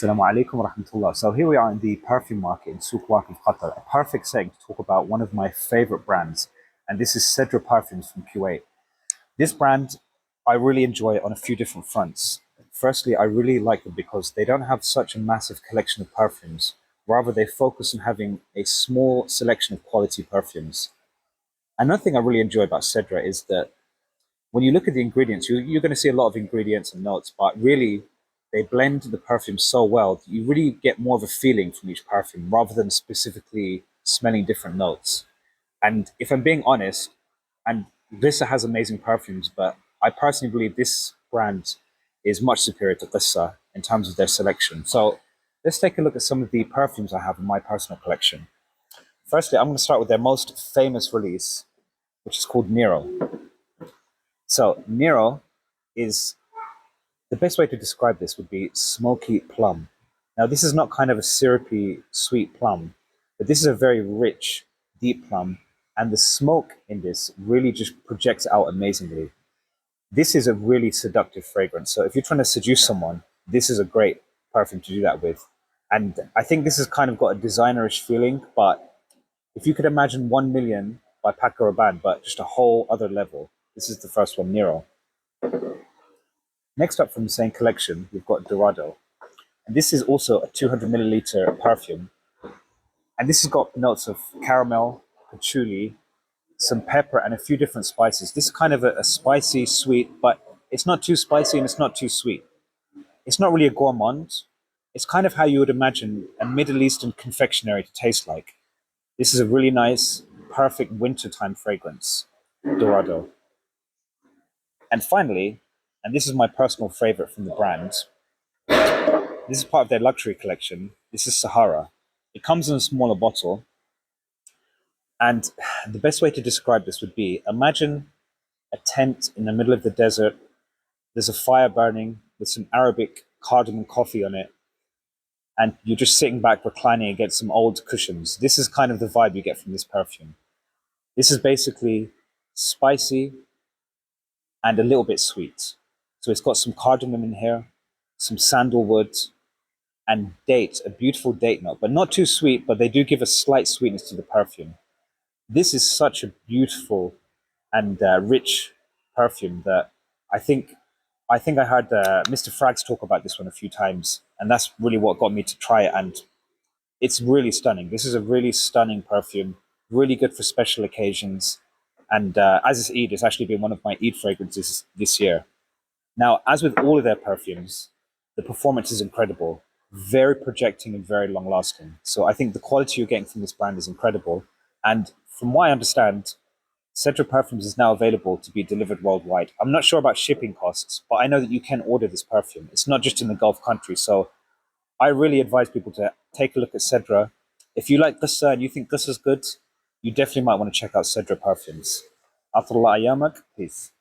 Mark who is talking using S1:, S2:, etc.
S1: Assalamu alaikum wa rahmatullah. So here we are in the perfume market in Souk Waqf of Qatar, a perfect setting to talk about one of my favorite brands, and this is Sedra perfumes from Kuwait. This brand, I really enjoy on a few different fronts. Firstly, I really like them because they don't have such a massive collection of perfumes. Rather, they focus on having a small selection of quality perfumes. Another thing I really enjoy about Sedra is that when you look at the ingredients, you're going to see a lot of ingredients and notes, but really they blend the perfume so well that you really get more of a feeling from each perfume rather than specifically smelling different notes. And if I'm being honest, and Glissa has amazing perfumes, but I personally believe this brand is much superior to Glissa in terms of their selection. So let's take a look at some of the perfumes I have in my personal collection. Firstly, I'm going to start with their most famous release, which is called Nero. So Nero is the best way to describe this would be smoky plum. Now, this is not kind of a syrupy, sweet plum, but this is a very rich, deep plum, and the smoke in this really just projects out amazingly. This is a really seductive fragrance. So, if you're trying to seduce someone, this is a great perfume to do that with. And I think this has kind of got a designerish feeling, but if you could imagine 1 Million by Paco Rabanne, but just a whole other level, this is the first one, Nero. Next up from the same collection, we've got Dorado. And this is also a 200 milliliter perfume. And this has got notes of caramel, patchouli, some pepper, and a few different spices. This is kind of a spicy, sweet, but it's not too spicy and it's not too sweet. It's not really a gourmand. It's kind of how you would imagine a Middle Eastern confectionery to taste like. This is a really nice, perfect wintertime fragrance, Dorado. And finally, and this is my personal favorite from the brand, this is part of their luxury collection. This is Sahara. It comes in a smaller bottle. And the best way to describe this would be imagine a tent in the middle of the desert. There's a fire burning with some Arabic cardamom coffee on it. And you're just sitting back, reclining against some old cushions. This is kind of the vibe you get from this perfume. This is basically spicy and a little bit sweet. So it's got some cardamom in here, some sandalwood, and date, a beautiful date note, but not too sweet, but they do give a slight sweetness to the perfume. This is such a beautiful and rich perfume that I think I think I heard Mr. Frags talk about this one a few times, and that's really what got me to try it. And it's really stunning. This is a really stunning perfume, really good for special occasions. And as it's Eid, it's actually been one of my Eid fragrances this year. Now, as with all of their perfumes, the performance is incredible, very projecting and very long lasting. So I think the quality you're getting from this brand is incredible. And from what I understand, Sedra Perfumes is now available to be delivered worldwide. I'm not sure about shipping costs, but I know that you can order this perfume. It's not just in the Gulf countries. So I really advise people to take a look at Sedra. If you like Qissa and you think Qissa is good, you definitely might want to check out Sedra Perfumes. After Allah Ayamak, peace.